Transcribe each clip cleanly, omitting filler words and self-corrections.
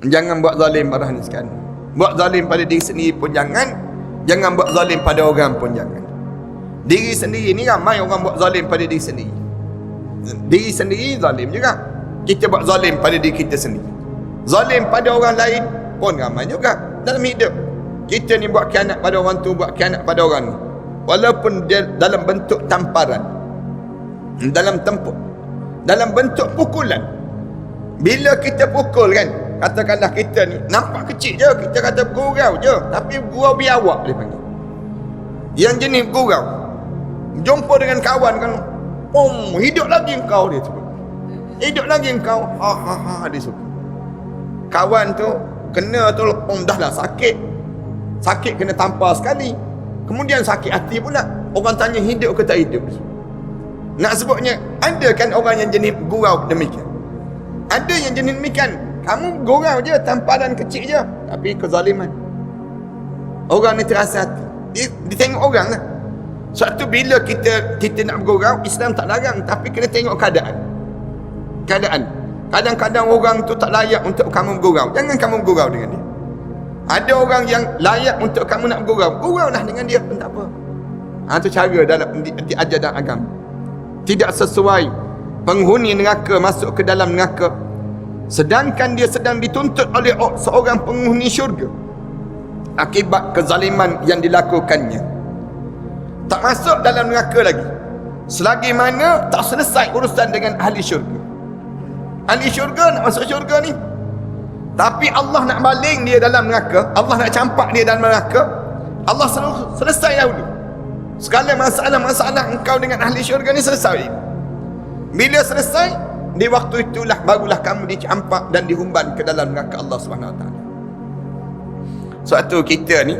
Jangan buat zalim pada ni sekalian. Buat zalim pada diri sendiri pun jangan. Jangan buat zalim pada orang pun jangan. Diri sendiri ni ramai orang buat zalim pada diri sendiri. Diri sendiri zalim juga. Kita buat zalim pada diri kita sendiri. Zalim pada orang lain pun ramai juga dalam hidup. Kita ni buat khianat pada orang tu, buat khianat pada orang ni. Walaupun dia dalam bentuk tamparan, dalam bentuk pukulan. Bila kita pukul kan, katakanlah kita ni nampak kecil je, kita kata gurau je, tapi gurau biawak dia panggil. Yang jenis gurau, jumpa dengan kawan kan, hidup lagi engkau, dia sebut. Hidup lagi engkau, dia sebut. Kawan tu kena tu dah lah sakit kena tampar sekali, kemudian sakit hati pula. Orang tanya hidup ke tak hidup. Nak sebutnya, ada kan orang yang jenis gurau demikian. Ada yang jenis demikian, kamu gurau je, tamparan kecil je, tapi kezaliman. Orang ni terasa hati, dia tengok orang lah. Sebab tu bila kita nak bergurau, Islam tak larang, tapi kena tengok keadaan. Kadang-kadang orang tu tak layak untuk kamu bergurau, jangan kamu bergurau dengan dia. Ada orang yang layak untuk kamu nak bergurau, guraulah dengan dia pun tak apa. Itu cara dalam diajar dalam agama. Tidak sesuai penghuni neraka masuk ke dalam neraka, sedangkan dia sedang dituntut oleh seorang penghuni syurga akibat kezaliman yang dilakukannya. Tak masuk dalam neraka lagi selagi mana tak selesai urusan dengan ahli syurga. Ahli syurga nak masuk syurga ni, tapi Allah nak baling dia dalam neraka, Allah nak campak dia dalam neraka. Allah selesai dahulu segala masalah-masalah engkau dengan ahli syurga ni, selesai. Bila selesai, di waktu itulah barulah kamu dicampak dan dihumban ke dalam neraka Allah SWT. Sebab tu kita ni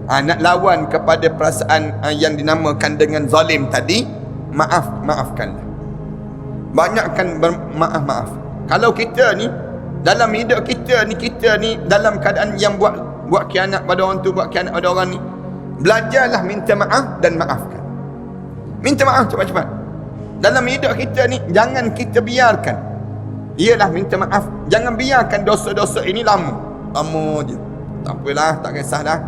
nak lawan kepada perasaan yang dinamakan dengan zalim tadi, maafkanlah. Banyakkan bermaaf-maaf. Kalau kita ni dalam hidup kita ni dalam keadaan yang buat khianat pada orang tu, buat khianat pada orang ni, belajarlah minta maaf dan maafkan. Minta maaf cepat-cepat. Dalam hidup kita ni jangan kita biarkan. Iyalah minta maaf. Jangan biarkan dosa-dosa ini lama je. Tak apalah, tak kisahlah.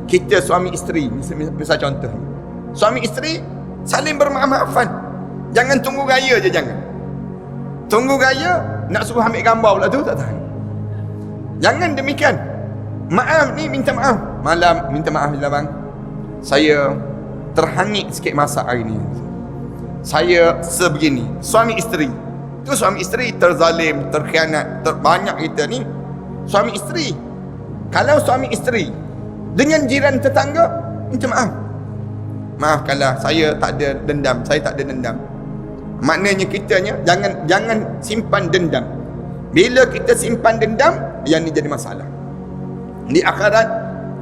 Kita suami isteri, misal contoh, suami isteri saling bermaaf-maafan. Jangan tunggu raya je, jangan. Tunggu raya nak suruh ambil gambar pula tu, tak tahan. Jangan demikian. Maaf ni, minta maaf. Malam minta maaf je lah bang, saya terhangit sikit masak hari ni, saya sebegini. Suami isteri tu, suami isteri terzalim, terkhianat, terbanyak kita ni suami isteri. Kalau suami isteri dengan jiran tetangga, minta maaf. Maafkanlah, saya tak ada dendam, saya tak ada dendam. Maknanya kitanya jangan simpan dendam. Bila kita simpan dendam, yang ni jadi masalah. Di akhirat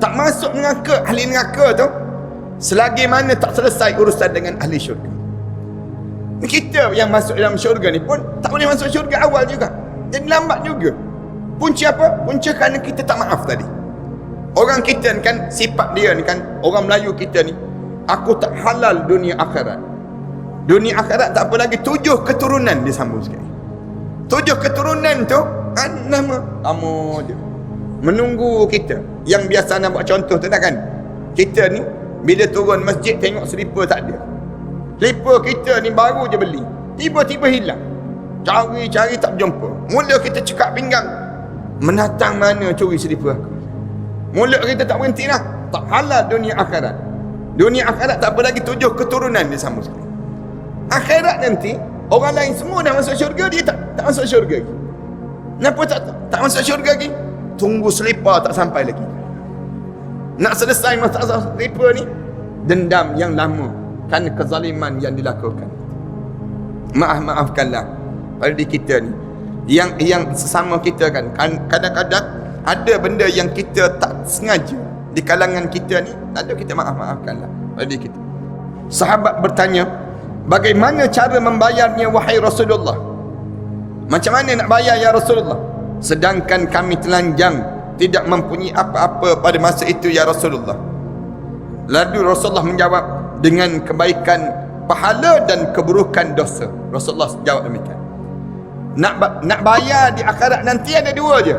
tak masuk neraka, ahli neraka tu, selagi mana tak selesai urusan dengan ahli syurga. Kita yang masuk dalam syurga ni pun tak boleh masuk syurga awal juga, jadi lambat juga. Punca apa? Punca kerana kita tak maaf tadi. Orang kita ni kan, sifat dia ni kan, orang Melayu kita ni, aku tak halal dunia akhirat. Dunia akhirat tak apa lagi, 7 keturunan dia sambung sekali. 7 keturunan tu nama kamu je menunggu kita. Yang biasa nak buat contoh tu tak kan, kita ni bila turun masjid tengok selipar tak ada. Selipar kita ni baru je beli, tiba-tiba hilang. Cari-cari tak jumpa. Mula kita cekak pinggang, menatang mana curi selipar aku. Mulut kita tak berhenti lah. Tak halal dunia akhirat. Dunia akhirat tak apa lagi, 7 keturunan dia sambung sekali. Akhirat nanti orang lain semua dah masuk syurga, dia tak masuk syurga lagi. Kenapa tak masuk syurga lagi? Tunggu selipar tak sampai lagi. Nak selesai masalah selipar ni, dendam yang lama kerana kezaliman yang dilakukan. Maafkanlah pada diri kita ni, yang sesama kita kan. Kadang-kadang ada benda yang kita tak sengaja di kalangan kita ni, ada kita maafkanlah pada diri kita. Sahabat bertanya, bagaimana cara membayarnya wahai Rasulullah? Macam mana nak bayar ya Rasulullah? Sedangkan kami telanjang, tidak mempunyai apa-apa pada masa itu ya Rasulullah. Lalu Rasulullah menjawab, dengan kebaikan pahala dan keburukan dosa. Rasulullah jawab demikian. Nak bayar di akhirat nanti ada 2 je.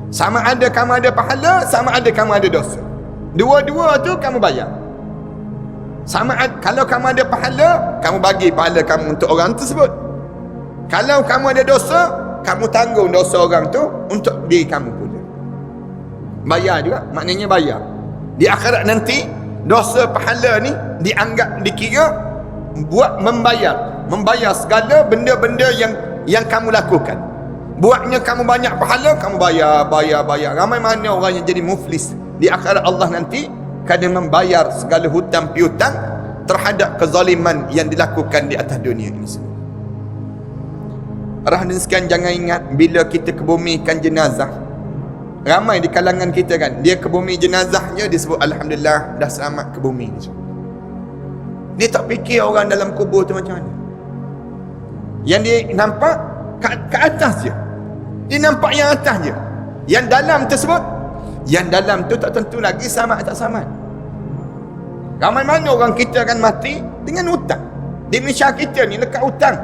Sama ada kamu ada pahala, sama ada kamu ada dosa. Dua-dua tu kamu bayar. Kalau kamu ada pahala, kamu bagi pahala kamu untuk orang tersebut. Kalau kamu ada dosa, kamu tanggung dosa orang tu untuk diri kamu pula. Bayar juga, maknanya bayar. Di akhirat nanti, dosa pahala ni dikira buat membayar segala benda-benda yang kamu lakukan. Buatnya kamu banyak pahala, kamu bayar. Ramai mana orang yang jadi muflis di akhirat Allah nanti kerana membayar segala hutang piutang terhadap kezaliman yang dilakukan di atas dunia ini semua. Rahman sekian, jangan ingat bila kita kebumikan jenazah, ramai di kalangan kita kan, dia kebumi jenazahnya dia sebut alhamdulillah dah selamat ke bumi. Dia tak fikir orang dalam kubur tu macam mana. Yang dia nampak ke atas je. Dia nampak yang atas je. Yang dalam tersebut, yang dalam tu tak tentu lagi selamat tak selamat. Ramai mana orang kita akan mati dengan hutang. Di Malaysia kita ni lekat hutang.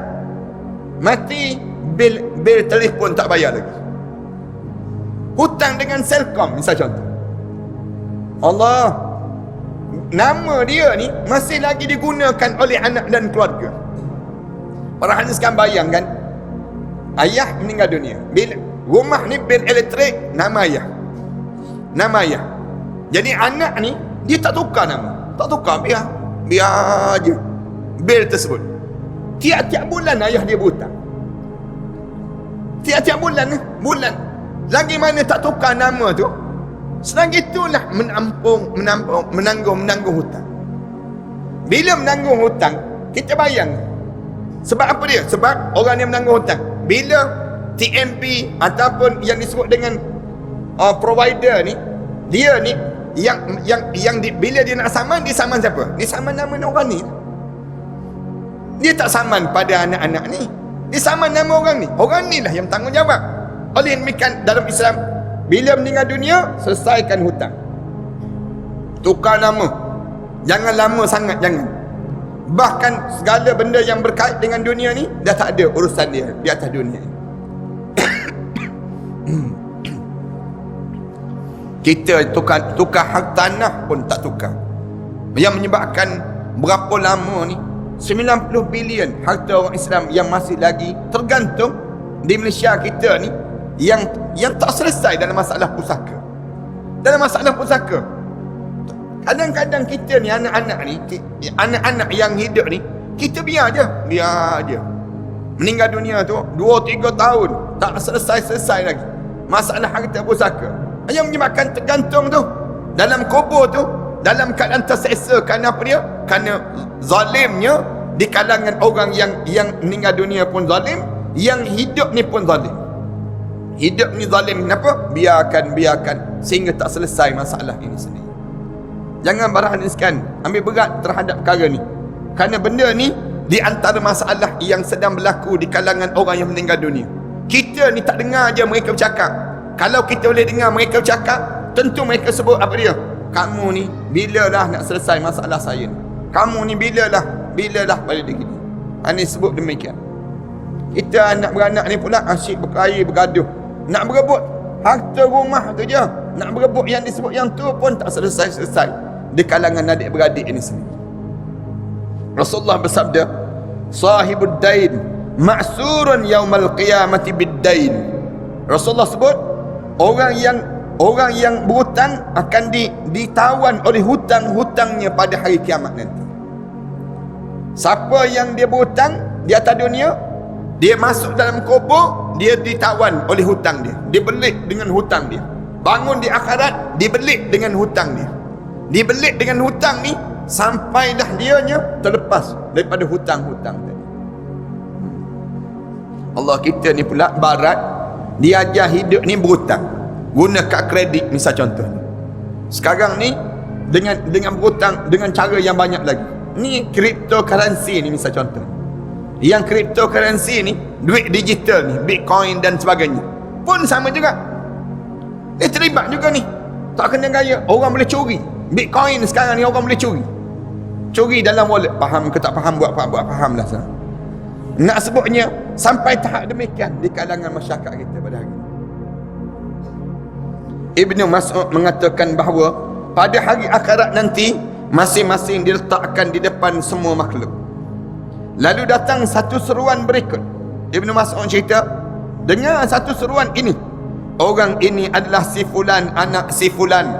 Mati bil telefon tak bayar lagi. Hutang dengan Selcom misal contoh. Allah, nama dia ni masih lagi digunakan oleh anak dan keluarga. Para hadis kan bayangkan, ayah meninggal dunia, bil rumah ni bil elektrik nama ayah. Jadi anak ni dia tak tukar nama. Tak tukar, biar je bil tersebut. Tiap-tiap bulan ayah dia berhutang. Tiap-tiap bulan lagi mana tak tukar nama tu, selagi itulah menanggung hutang. Bila menanggung hutang, kita bayang sebab apa dia? Sebab orang yang menanggung hutang, bila TMP ataupun yang disebut dengan provider ni, dia ni bila dia nak saman, dia saman siapa? Dia saman nama orang ni. Dia tak saman pada anak-anak ni, dia saman nama orang ni. Orang ni lah yang bertanggungjawab. Oleh demikian dalam Islam, bila meninggal dunia, selesaikan hutang, tukar nama. Jangan lama sangat, jangan. Bahkan segala benda yang berkait dengan dunia ni dah tak ada urusan dia di atas dunia ni. Kita tukar hak tanah pun tak tukar. Yang menyebabkan berapa lama ni 90 bilion harta orang Islam yang masih lagi tergantung di Malaysia kita ni, yang tak selesai dalam masalah pusaka. Kadang-kadang kita ni anak-anak yang hidup ni, kita biar je meninggal dunia tu 2-3 tahun tak selesai lagi masalah harta pusaka. Yang menyebabkan tergantung tu dalam kubur tu dalam keadaan terseksa. Kerana apa dia? Kerana zalimnya di kalangan orang yang meninggal dunia pun zalim, yang hidup ni pun zalim. Hidup ni zalim. Kenapa? Biarkan sehingga tak selesai masalah ini sendiri. Jangan barangkan ambil berat terhadap perkara ni, kerana benda ni di antara masalah yang sedang berlaku di kalangan orang yang meninggal dunia. Kita ni tak dengar je mereka bercakap. Kalau kita boleh dengar mereka bercakap, tentu mereka sebut apa dia? Kamu ni bilalah nak selesai masalah saya ni? Kamu ni bilalah pada diri ni? Ini sebut demikian. Kita anak beranak ni pula asyik berkelahi bergaduh, nak berebut harta rumah tu je, nak berebut yang disebut yang tu pun tak selesai di kalangan adik-beradik ini sendiri. Rasulullah bersabda, sahibud dain ma'surun yaumal qiyamati bid-dain. Rasulullah sebut orang yang berhutang akan ditawan oleh hutang-hutangnya pada hari kiamat nanti. Siapa yang dia berhutang di atas dunia, dia masuk dalam kubur, dia ditawan oleh hutang dia, dibelit dengan hutang dia. Bangun di akhirat, dibelit dengan hutang dia. Dibelit dengan hutang ni sampailah dianya terlepas daripada hutang-hutang tadi. Allah kita ni pula barat, dia ajar hidup ni berhutang, guna kad kredit misal contoh. Sekarang ni dengan berhutang dengan cara yang banyak lagi. Ni cryptocurrency ni misal contoh. Yang cryptocurrency ni, duit digital ni, Bitcoin dan sebagainya, pun sama juga. Dia terlibat juga ni. Tak kena gaya. Orang boleh curi Bitcoin sekarang ni, orang boleh curi dalam wallet. Faham ke tak faham, buat faham lah sana. Nak sebutnya sampai tahap demikian di kalangan masyarakat kita pada hari ini. Ibnu Mas'ud mengatakan bahawa pada hari akhirat nanti masing-masing diletakkan di depan semua makhluk. Lalu datang satu seruan berikut. Ibnu Mas'ud cerita, dengar satu seruan ini. Orang ini adalah si fulan, anak si fulan.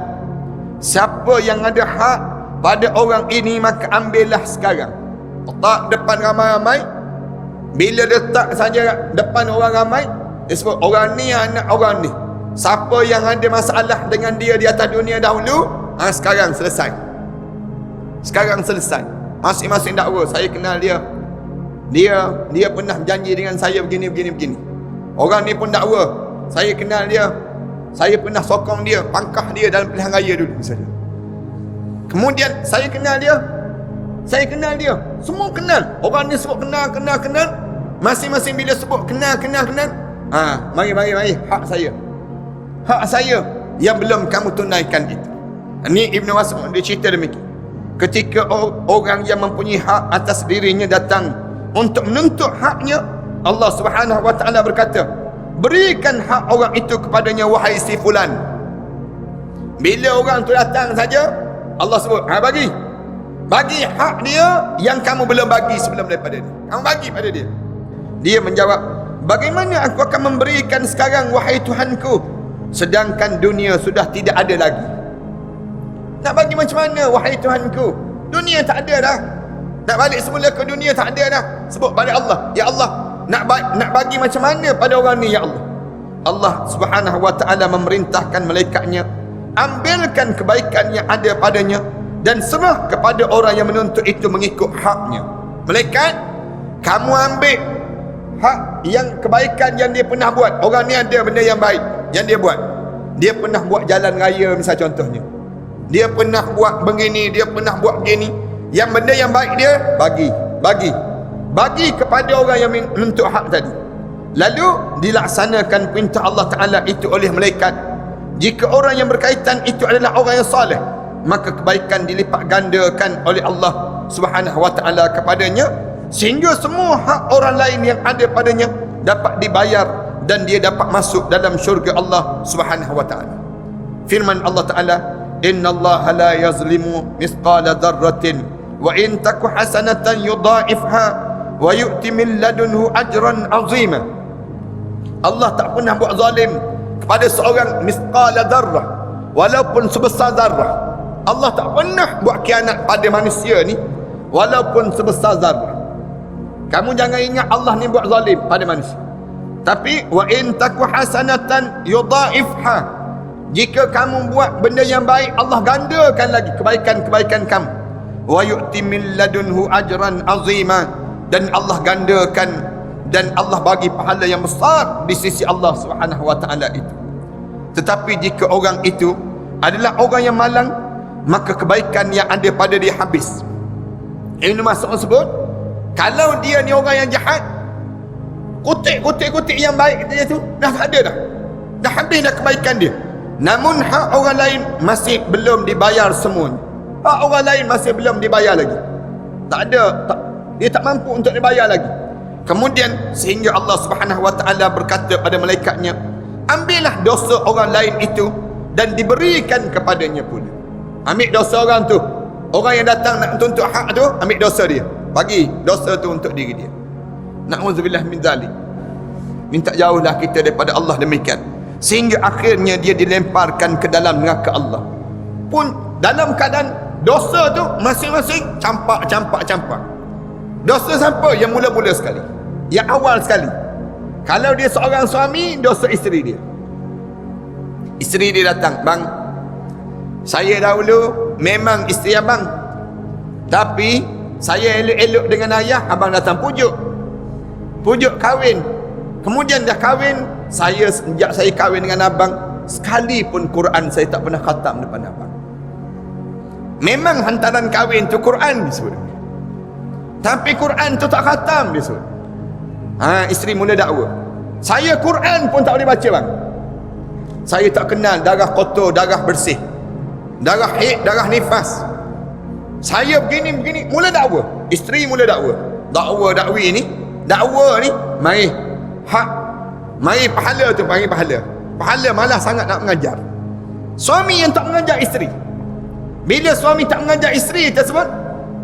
Siapa yang ada hak pada orang ini maka ambillah sekarang. Letak depan ramai-ramai. Bila letak saja depan orang ramai, dia sebut orang ni anak orang ni. Siapa yang ada masalah dengan dia di atas dunia dahulu, sekarang selesai. Sekarang selesai. Masing-masing dakwa, saya kenal dia. Dia pernah janji dengan saya begini. Orang ni pun dakwa, saya kenal dia. Saya pernah sokong dia, pangkah dia dalam pilihan raya dulu misalnya. Kemudian saya kenal dia. Semua kenal. Orang ni sebut kenal. Masing-masing bila sebut kenal. Mari. Hak saya yang belum kamu tunaikan itu. Ini Ibnu Mas'ud dia cerita demikian. Ketika orang yang mempunyai hak atas dirinya datang untuk menuntut haknya, Allah Subhanahu wa taala berkata, berikan hak orang itu kepadanya, wahai si fulan. Bila orang tu datang saja, Allah sebut, bagi hak dia yang kamu belum bagi sebelum daripada dia. Kamu bagi pada dia. Dia menjawab, bagaimana aku akan memberikan sekarang, wahai Tuhanku, sedangkan dunia sudah tidak ada lagi. Nak bagi macam mana, wahai Tuhanku? Dunia tak ada dah. Nak balik semula ke dunia tak ada dah. Sebut pada Allah, ya Allah, nak bagi macam mana pada orang ni, ya Allah? Allah Subhanahu wa taala memerintahkan malaikatnya, ambilkan kebaikan yang ada padanya dan serah kepada orang yang menuntut itu mengikut haknya. Malaikat, kamu ambil hak yang kebaikan yang dia pernah buat. Orang ni ada benda yang baik yang dia buat. Dia pernah buat jalan raya misal contohnya. Dia pernah buat begini, dia pernah buat begini. Yang benda yang baik dia bagi kepada orang yang menuntut hak tadi. Lalu dilaksanakan perintah Allah Ta'ala itu oleh malaikat. Jika orang yang berkaitan itu adalah orang yang saleh, maka kebaikan dilipat gandakan oleh Allah Subhanahu wa taala kepadanya, sehingga semua hak orang lain yang ada padanya dapat dibayar dan dia dapat masuk dalam syurga Allah Subhanahu wa taala. Firman Allah Ta'ala, innallaha la yazlimu mithqala dzarratin wa in taku hasanatan yudha'ifha wa yu'ti min ladunhu ajran 'azima. Allah tak pernah buat zalim kepada seorang mithqala dzarrah, walaupun sebesar zarrah. Allah tak pernah buat khianat pada manusia ni walaupun sebesar zarrah. Kamu jangan ingat Allah ni buat zalim pada manusia. Tapi wa in taku hasanatan yudha'ifha, jika kamu buat benda yang baik, Allah gandakan lagi kebaikan-kebaikan kamu. Wa yu'ti min ladunhu ajran 'azima, dan Allah gandakan dan Allah bagi pahala yang besar di sisi Allah Subhanahu wa taala itu. Tetapi jika orang itu adalah orang yang malang, maka kebaikan yang ada pada dia habis. Ibnu Mas'ud sebut, kalau dia ni orang yang jahat, kutik yang baik dia tu dah tak ada dah habis dah kebaikan dia. Namun hak orang lain masih belum dibayar semuanya. Hak orang lain masih belum dibayar lagi. Dia tak mampu untuk dibayar lagi. Kemudian sehingga Allah Subhanahu wa taala berkata pada malaikatnya, ambillah dosa orang lain itu dan diberikan kepadanya pula. Ambil dosa orang tu. Orang yang datang nak tuntut hak tu, ambil dosa dia, bagi dosa tu untuk diri dia. Na'udzubillah min zalik. Minta jauhlah kita daripada Allah demikian, sehingga akhirnya dia dilemparkan ke dalam neraka Allah. Pun dalam keadaan dosa tu masing-masing campak. Dosa siapa? Yang mula-mula sekali, yang awal sekali. Kalau dia seorang suami, dosa isteri dia. Isteri dia datang, bang, saya dahulu memang isteri abang, tapi saya elok-elok dengan ayah, abang datang pujuk kahwin. Kemudian dah kahwin, sejak saya kahwin dengan abang, sekali pun Quran saya tak pernah khatam depan abang. Memang hantaran kahwin tu Quran disebut, tapi Quran tu tak khatam disebut. Isteri mula dakwa, saya Quran pun tak boleh baca bang. Saya tak kenal darah kotor, darah bersih, darah haid, darah nifas. Saya begini. Mula dakwa. Isteri mula dakwa. Dakwa ni mari pahala tu, mari pahala malah sangat nak mengajar. Suami yang tak mengajar isteri. Bila suami tak mengajar isteri tersebut,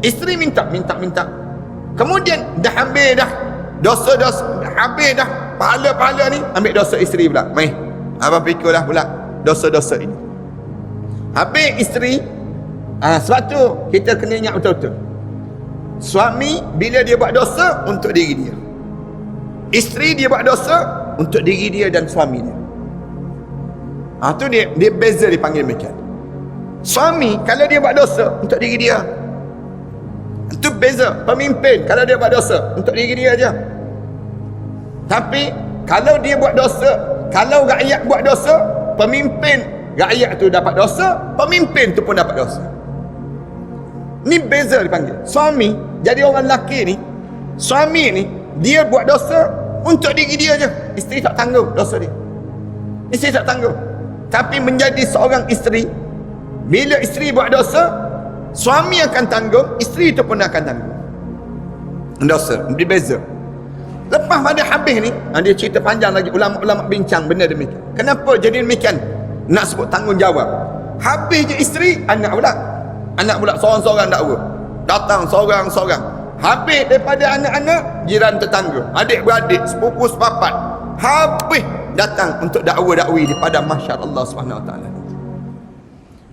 isteri minta. Kemudian dah habis dah dosa-dosa, habis dah pahala-pahala ni, ambil dosa isteri pula. Mai, abang fikirlah pula dosa-dosa ini. Habis isteri, sebab tu kita kena ingat betul-betul. Suami bila dia buat dosa untuk diri dia. Isteri dia buat dosa untuk diri dia dan suami dia. Tu dia beza dipanggil demikian. Suami kalau dia buat dosa untuk diri dia, itu beza. Pemimpin kalau dia buat dosa untuk diri dia aja. Tapi kalau dia buat dosa, kalau rakyat buat dosa, pemimpin rakyat tu dapat dosa, pemimpin tu pun dapat dosa. Ni beza dipanggil. Suami jadi orang lelaki ni, suami ni dia buat dosa untuk diri dia aja. Isteri tak tanggung dosa dia. Isteri tak tanggung. Tapi menjadi seorang isteri, bila isteri buat dosa, suami akan tanggung, isteri itu pun akan tanggung dosa. Dia beza. Lepas pada habis ni, dia cerita panjang lagi, ulama-ulama bincang benda demikian. Kenapa jadi demikian? Nak sebut tanggungjawab. Habis je isteri, anak pula seorang-seorang dakwa. Datang seorang-seorang. Habis daripada anak-anak, jiran tetangga, adik-beradik, sepupu sepapat, habis datang untuk dakwa-dakwi di padang mahsyar Allah Subhanahu Wa Taala.